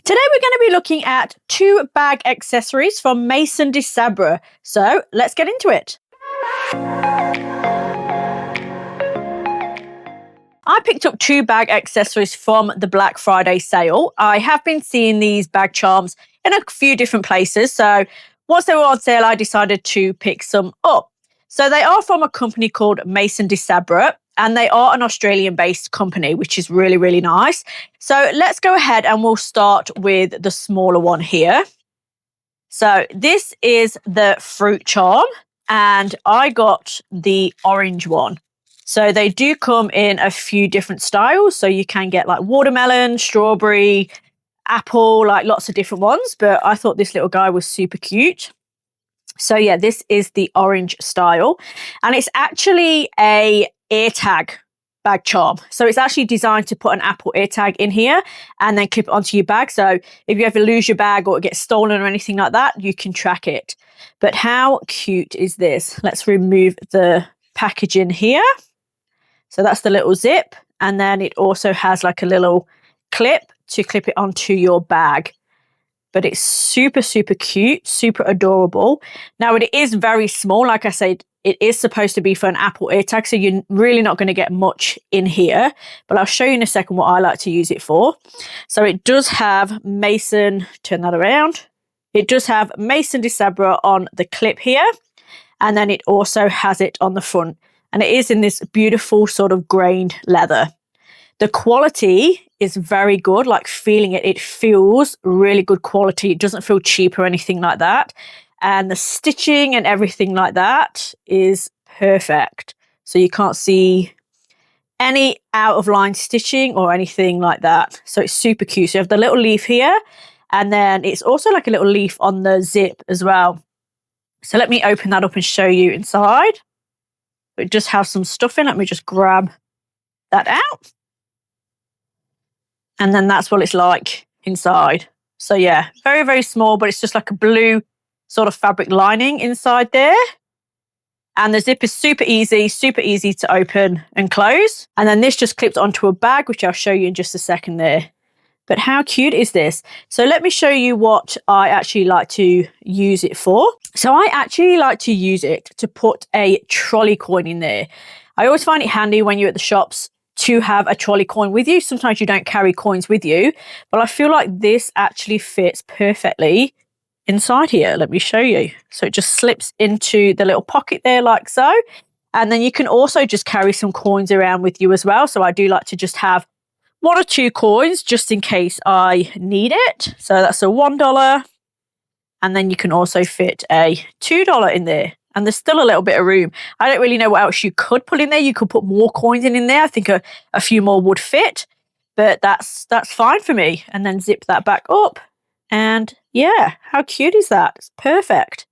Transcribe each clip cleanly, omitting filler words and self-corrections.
Today we're going to be looking at 2 bag accessories from Maison de Sabre. So let's get into it. I picked up 2 bag accessories from the Black Friday sale. I have been seeing these bag charms in a few different places. So once they were on sale, I decided to pick some up. So they are from a company called Maison de Sabre, and they are an Australian-based company, which is really, really nice. So let's go ahead and we'll start with the smaller one here. So this is the fruit charm, and I got the orange one. So they do come in a few different styles. So you can get like watermelon, strawberry, apple, like lots of different ones. But I thought this little guy was super cute. So yeah, this is the orange style, and it's actually a AirTag bag charm. So it's actually designed to put an Apple AirTag in here and then clip it onto your bag. So if you ever lose your bag or it gets stolen or anything like that, you can track it. But how cute is this? Let's remove the packaging here. So that's the little zip, and then it also has like a little clip to clip it onto your bag. But it's super, super cute, super adorable. Now, it is very small. Like I said, it is supposed to be for an Apple AirTag, so you're really not going to get much in here. But I'll show you in a second what I like to use it for. So it does have Maison, turn that around. It does have Maison de Sabre on the clip here. And then it also has it on the front. And it is in this beautiful sort of grained leather. The quality is very good, like feeling it. It feels really good quality. It doesn't feel cheap or anything like that. And the stitching and everything like that is perfect. So you can't see any out of line stitching or anything like that. So it's super cute. So you have the little leaf here, and then it's also like a little leaf on the zip as well. So let me open that up and show you inside. It just has some stuff in. Let me just grab that out. And then that's what it's like inside. So yeah, very, very small, but it's just like a blue sort of fabric lining inside there. And the zip is super easy to open and close. And then this just clips onto a bag, which I'll show you in just a second there. But how cute is this? So let me show you what I actually like to use it for. So I actually like to use it to put a trolley coin in there. I always find it handy when you're at the shops to have a trolley coin with you. Sometimes you don't carry coins with you, but I feel like this actually fits perfectly inside here. Let me show you. So it just slips into the little pocket there like so. And then you can also just carry some coins around with you as well. So I do like to just have 1 or 2 coins just in case I need it. So that's a $1. And then you can also fit a $2 in there. And there's still a little bit of room. I don't really know what else you could put in there. You could put more coins in there. I think a few more would fit, but that's fine for me. And then zip that back up. And yeah, how cute is that? It's perfect.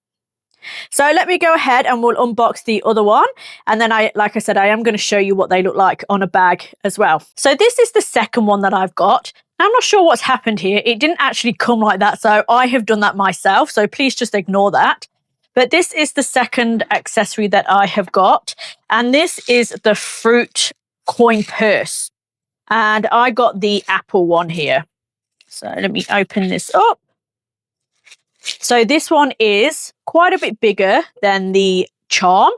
So let me go ahead and we'll unbox the other one. And then like I said, I am going to show you what they look like on a bag as well. So this is the second one that I've got. I'm not sure what's happened here. It didn't actually come like that. So I have done that myself. So please just ignore that. But this is the second accessory that I have got. And this is the fruit coin purse. And I got the apple one here. So let me open this up. So this one is quite a bit bigger than the charm.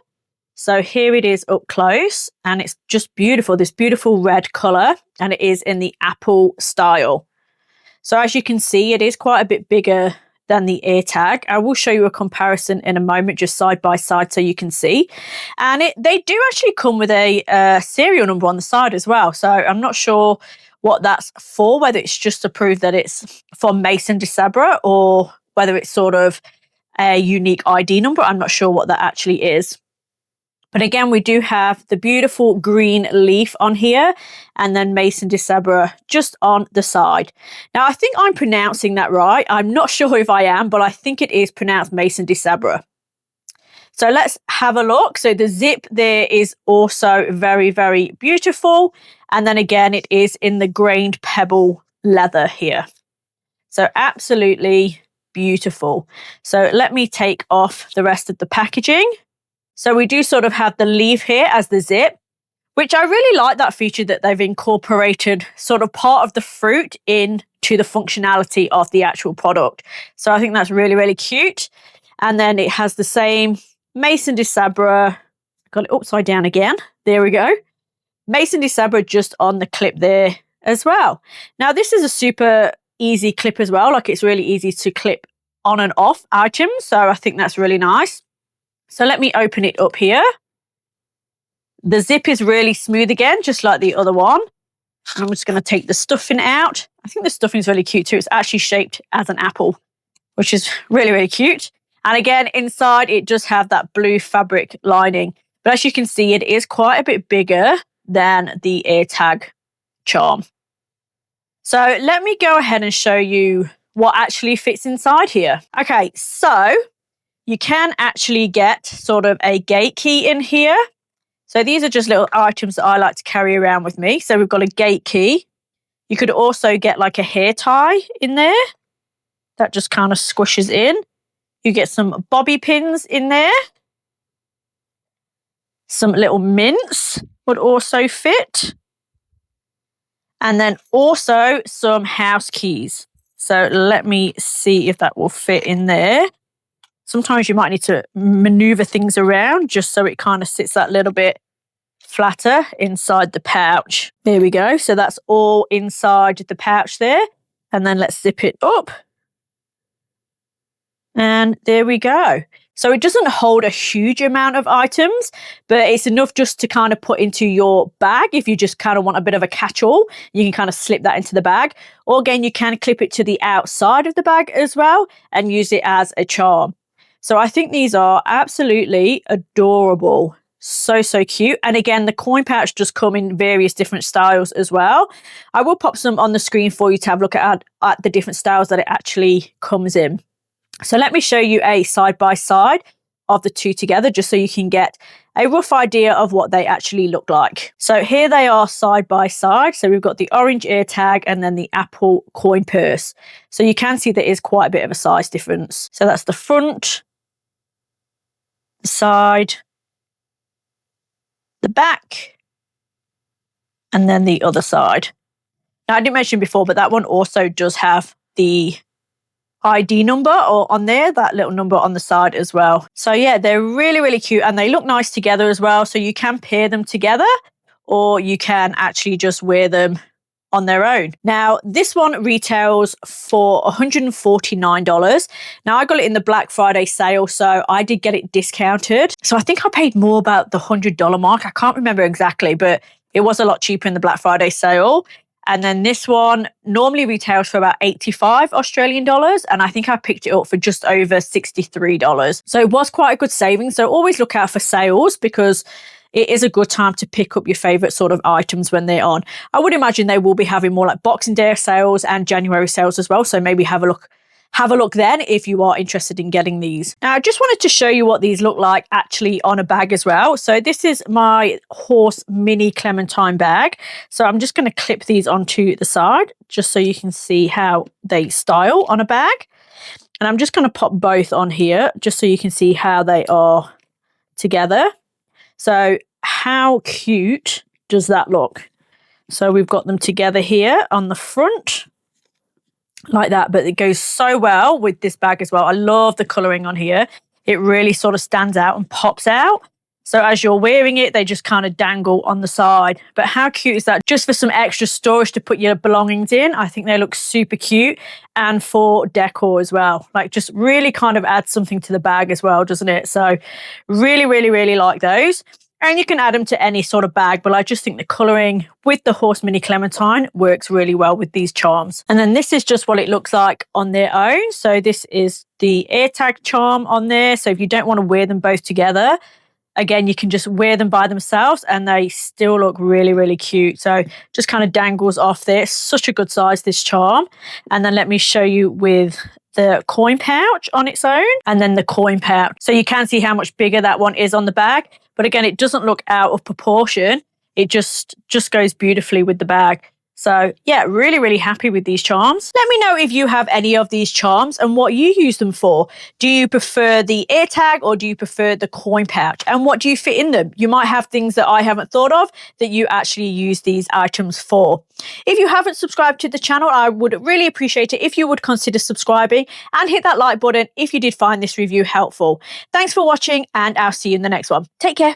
So here it is up close, and it's just beautiful, this beautiful red color, and it is in the apple style. So as you can see, it is quite a bit bigger than the AirTag. I will show you a comparison in a moment, just side by side so you can see. And they do actually come with a serial number on the side as well. So I'm not sure what that's for, whether it's just to prove that it's from Maison de Sabre or whether it's sort of a unique ID number. I'm not sure what that actually is. But again, we do have the beautiful green leaf on here, and then Maison de Sabre just on the side. Now, I think I'm pronouncing that right. I'm not sure if I am, but I think it is pronounced Maison de Sabre. So let's have a look. So the zip there is also very, very beautiful. And then again, it is in the grained pebble leather here. So absolutely beautiful. So let me take off the rest of the packaging. So we do sort of have the leaf here as the zip, which I really like that feature that they've incorporated sort of part of the fruit in to the functionality of the actual product. So I think that's really, really cute. And then it has the same Maison de Sabre. Got it upside down again. There we go. Maison de Sabre just on the clip there as well. Now, this is a super easy clip as well. Like, it's really easy to clip on and off items. So I think that's really nice. So let me open it up here. The zip is really smooth again, just like the other one. I'm just going to take the stuffing out. I think the stuffing is really cute too. It's actually shaped as an apple, which is really, really cute. And again, inside it does have that blue fabric lining. But as you can see, it is quite a bit bigger than the AirTag charm. So let me go ahead and show you what actually fits inside here. Okay, so you can actually get sort of a gate key in here. So these are just little items that I like to carry around with me. So we've got a gate key. You could also get like a hair tie in there that just kind of squishes in. You get some bobby pins in there. Some little mints would also fit. And then also some house keys. So let me see if that will fit in there. Sometimes you might need to maneuver things around just so it kind of sits that little bit flatter inside the pouch. There we go. So that's all inside the pouch there. And then let's zip it up. And there we go. So it doesn't hold a huge amount of items, but it's enough just to kind of put into your bag. If you just kind of want a bit of a catch-all, you can kind of slip that into the bag. Or again, you can clip it to the outside of the bag as well and use it as a charm. So I think these are absolutely adorable. So, so cute. And again, the coin pouch does come in various different styles as well. I will pop some on the screen for you to have a look at the different styles that it actually comes in. So let me show you a side-by-side of the two together just so you can get a rough idea of what they actually look like. So here they are side-by-side. So we've got the orange AirTag and then the Apple coin purse. So you can see there is quite a bit of a size difference. So that's the front, the side, the back, and then the other side. Now, I didn't mention before, but that one also does have the ID number or on there, that little number on the side as well. So yeah, they're really, really cute and they look nice together as well. So you can pair them together or you can actually just wear them on their own. Now, this one retails for $149. Now, I got it in the Black Friday sale, so I did get it discounted. So I think I paid more about the $100 mark. I can't remember exactly, but it was a lot cheaper in the Black Friday sale. And then this one normally retails for about 85 Australian dollars. And I think I picked it up for just over $63. So it was quite a good saving. So always look out for sales because it is a good time to pick up your favorite sort of items when they're on. I would imagine they will be having more like Boxing Day sales and January sales as well. So maybe have a look then if you are interested in getting these. Now, I just wanted to show you what these look like actually on a bag as well. So this is my horse mini Clementine bag. So I'm just going to clip these onto the side just so you can see how they style on a bag. And I'm just going to pop both on here just so you can see how they are together. So how cute does that look? So we've got them together here on the front. Like that, but it goes so well with this bag as well. I love the colouring on here. It really sort of stands out and pops out. So as you're wearing it, they just kind of dangle on the side. But how cute is that? Just for some extra storage to put your belongings in. I think they look super cute and for decor as well. Like just really kind of adds something to the bag as well, doesn't it? So really, really, really like those. And you can add them to any sort of bag, but I just think the colouring with the Horse Mini Clementine works really well with these charms. And then this is just what it looks like on their own. So this is the AirTag charm on there. So if you don't want to wear them both together, again, you can just wear them by themselves and they still look really, really cute. So just kind of dangles off there. Such a good size, this charm. And then let me show you with the coin pouch on its own and then the coin pouch. So you can see how much bigger that one is on the bag. But again, it doesn't look out of proportion. It just goes beautifully with the bag. So yeah, really, really happy with these charms. Let me know if you have any of these charms and what you use them for. Do you prefer the AirTag or do you prefer the coin pouch? And what do you fit in them? You might have things that I haven't thought of that you actually use these items for. If you haven't subscribed to the channel, I would really appreciate it if you would consider subscribing and hit that like button if you did find this review helpful. Thanks for watching and I'll see you in the next one. Take care.